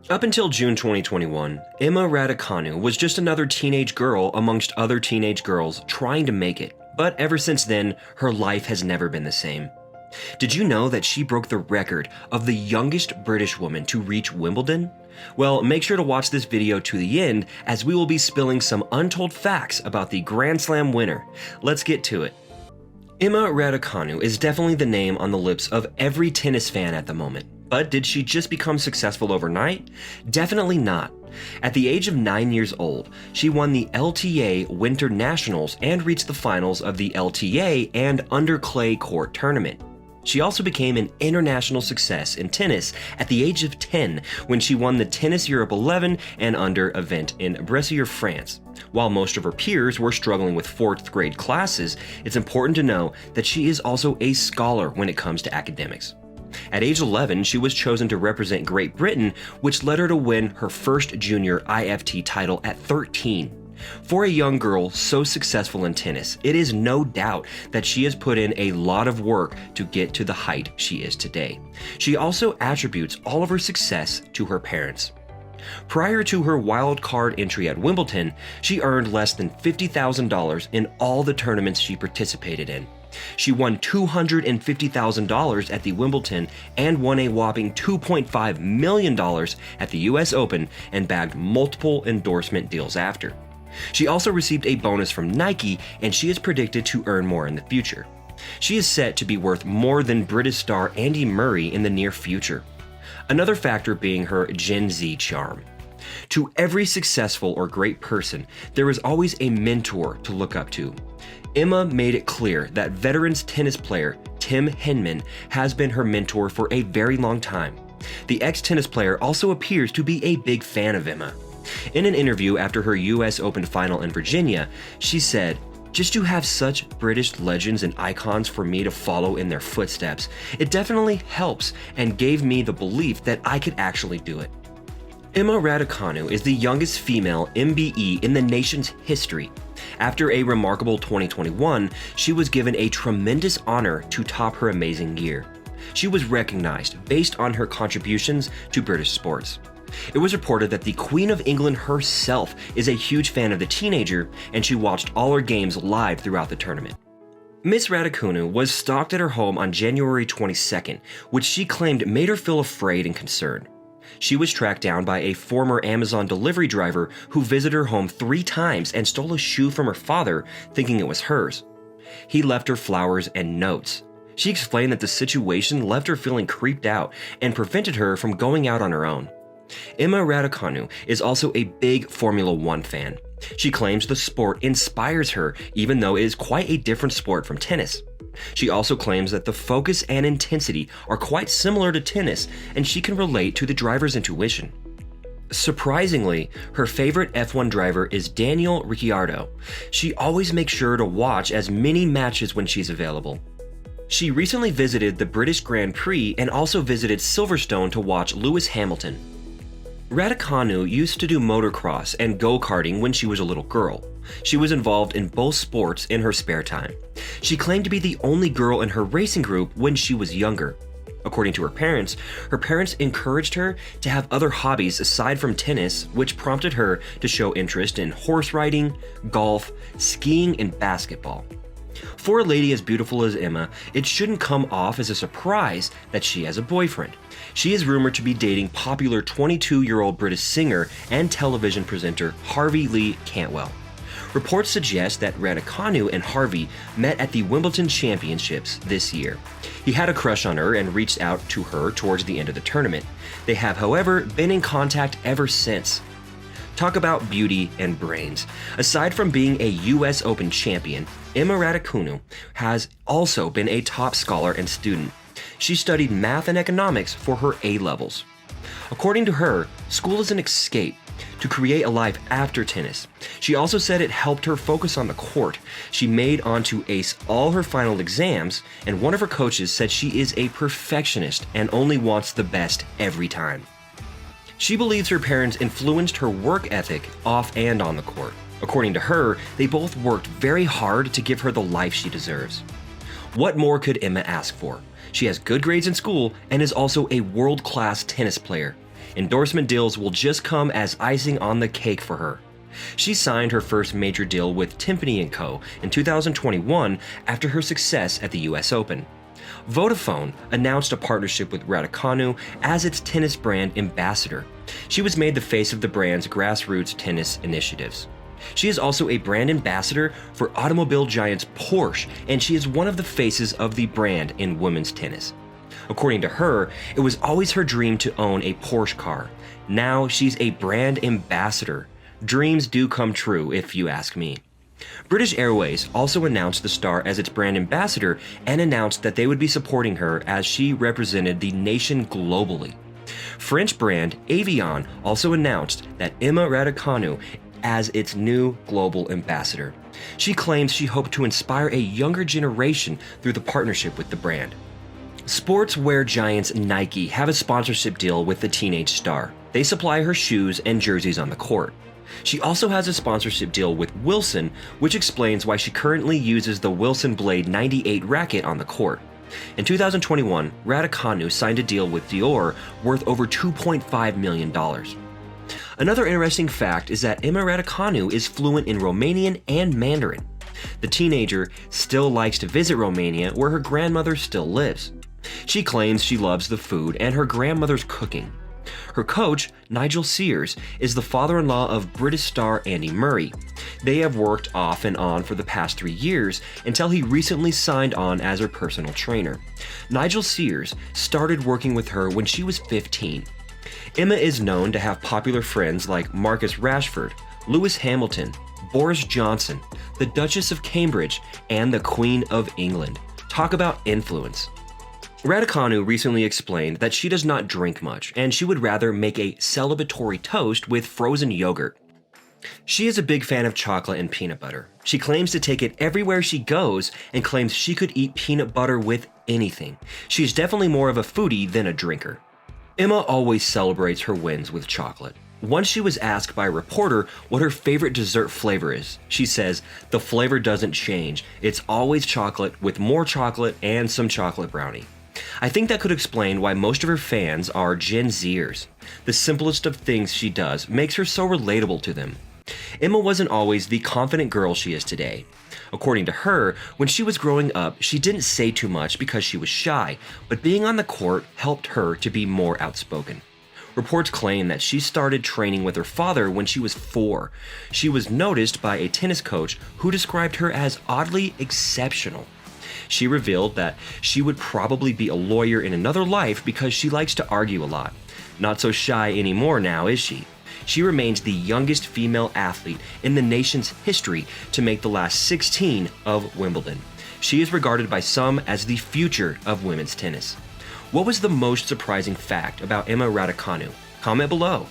Up until June 2021, Emma Raducanu was just another teenage girl amongst other teenage girls trying to make it, but ever since then, her life has never been the same. Did you know that she broke the record of the youngest British woman to reach Wimbledon? Well, make sure to watch this video to the end as we will be spilling some untold facts about the Grand Slam winner. Let's get to it. Emma Raducanu is definitely the name on the lips of every tennis fan at the moment. But did she just become successful overnight? Definitely not. At the age of 9 years old, she won the LTA Winter Nationals and reached the finals of the LTA and under clay court tournament. She also became an international success in tennis at the age of 10 when she won the Tennis Europe 11 and under event in Bressuire, France. While most of her peers were struggling with 4th grade classes, it's important to know that she is also a scholar when it comes to academics. At age 11, she was chosen to represent Great Britain, which led her to win her first junior IFT title at 13. For a young girl so successful in tennis, it is no doubt that she has put in a lot of work to get to the height she is today. She also attributes all of her success to her parents. Prior to her wild card entry at Wimbledon, she earned less than $50,000 in all the tournaments she participated in. She won $250,000 at the Wimbledon and won a whopping $2.5 million at the US Open and bagged multiple endorsement deals after. She also received a bonus from Nike, and she is predicted to earn more in the future. She is set to be worth more than British star Andy Murray in the near future. Another factor being her Gen Z charm. To every successful or great person, there is always a mentor to look up to. Emma made it clear that veterans tennis player Tim Henman has been her mentor for a very long time. The ex-tennis player also appears to be a big fan of Emma. In an interview after her US Open final in Virginia, she said, "Just to have such British legends and icons for me to follow in their footsteps, it definitely helps and gave me the belief that I could actually do it." Emma Raducanu is the youngest female MBE in the nation's history. After a remarkable 2021, she was given a tremendous honor to top her amazing year. She was recognized based on her contributions to British sports. It was reported that the Queen of England herself is a huge fan of the teenager, and she watched all her games live throughout the tournament. Miss Raducanu was stalked at her home on January 22nd, which she claimed made her feel afraid and concerned. She was tracked down by a former Amazon delivery driver who visited her home 3 times and stole a shoe from her father, thinking it was hers. He left her flowers and notes. She explained that the situation left her feeling creeped out and prevented her from going out on her own. Emma Raducanu is also a big Formula One fan. She claims the sport inspires her, even though it is quite a different sport from tennis. She also claims that the focus and intensity are quite similar to tennis, and she can relate to the driver's intuition. Surprisingly, her favorite F1 driver is Daniel Ricciardo. She always makes sure to watch as many matches when she's available. She recently visited the British Grand Prix and also visited Silverstone to watch Lewis Hamilton. Raducanu used to do motocross and go-karting when she was a little girl. She was involved in both sports in her spare time. She claimed to be the only girl in her racing group when she was younger. According to her parents encouraged her to have other hobbies aside from tennis, which prompted her to show interest in horse riding, golf, skiing, and basketball. For a lady as beautiful as Emma, it shouldn't come off as a surprise that she has a boyfriend. She is rumored to be dating popular 22-year-old British singer and television presenter Harvey Lee Cantwell. Reports suggest that Raducanu and Harvey met at the Wimbledon Championships this year. He had a crush on her and reached out to her towards the end of the tournament. They have, however, been in contact ever since. Talk about beauty and brains. Aside from being a US Open champion, Emma Raducanu has also been a top scholar and student. She studied math and economics for her A-levels. According to her, school is an escape to create a life after tennis. She also said it helped her focus on the court. She made on to ace all her final exams, and one of her coaches said she is a perfectionist and only wants the best every time. She believes her parents influenced her work ethic off and on the court. According to her, they both worked very hard to give her the life she deserves. What more could Emma ask for? She has good grades in school and is also a world-class tennis player. Endorsement deals will just come as icing on the cake for her. She signed her first major deal with Timpani & Co. in 2021 after her success at the US Open. Vodafone announced a partnership with Raducanu as its tennis brand ambassador. She was made the face of the brand's grassroots tennis initiatives. She is also a brand ambassador for automobile giants Porsche, and she is one of the faces of the brand in women's tennis. According to her, it was always her dream to own a Porsche car. Now she's a brand ambassador. Dreams do come true, if you ask me. British Airways also announced the star as its brand ambassador and announced that they would be supporting her as she represented the nation globally. French brand Avion also announced that Emma Raducanu as its new global ambassador. She claims she hoped to inspire a younger generation through the partnership with the brand. Sportswear giants Nike have a sponsorship deal with the teenage star. They supply her shoes and jerseys on the court. She also has a sponsorship deal with Wilson, which explains why she currently uses the Wilson Blade 98 racket on the court. In 2021, Raducanu signed a deal with Dior worth over $2.5 million. Another interesting fact is that Emma Raducanu is fluent in Romanian and Mandarin. The teenager still likes to visit Romania, where her grandmother still lives. She claims she loves the food and her grandmother's cooking. Her coach, Nigel Sears, is the father-in-law of British star Andy Murray. They have worked off and on for the past 3 years until he recently signed on as her personal trainer. Nigel Sears started working with her when she was 15. Emma is known to have popular friends like Marcus Rashford, Lewis Hamilton, Boris Johnson, the Duchess of Cambridge, and the Queen of England. Talk about influence. Raducanu recently explained that she does not drink much, and she would rather make a celebratory toast with frozen yogurt. She is a big fan of chocolate and peanut butter. She claims to take it everywhere she goes and claims she could eat peanut butter with anything. She is definitely more of a foodie than a drinker. Emma always celebrates her wins with chocolate. Once she was asked by a reporter what her favorite dessert flavor is, she says, "The flavor doesn't change. It's always chocolate with more chocolate and some chocolate brownie." I think that could explain why most of her fans are Gen Zers. The simplest of things she does makes her so relatable to them. Emma wasn't always the confident girl she is today. According to her, when she was growing up, she didn't say too much because she was shy, but being on the court helped her to be more outspoken. Reports claim that she started training with her father when she was 4. She was noticed by a tennis coach who described her as oddly exceptional. She revealed that she would probably be a lawyer in another life because she likes to argue a lot. Not so shy anymore now, is she? She remains the youngest female athlete in the nation's history to make the last 16 of Wimbledon. She is regarded by some as the future of women's tennis. What was the most surprising fact about Emma Raducanu? Comment below.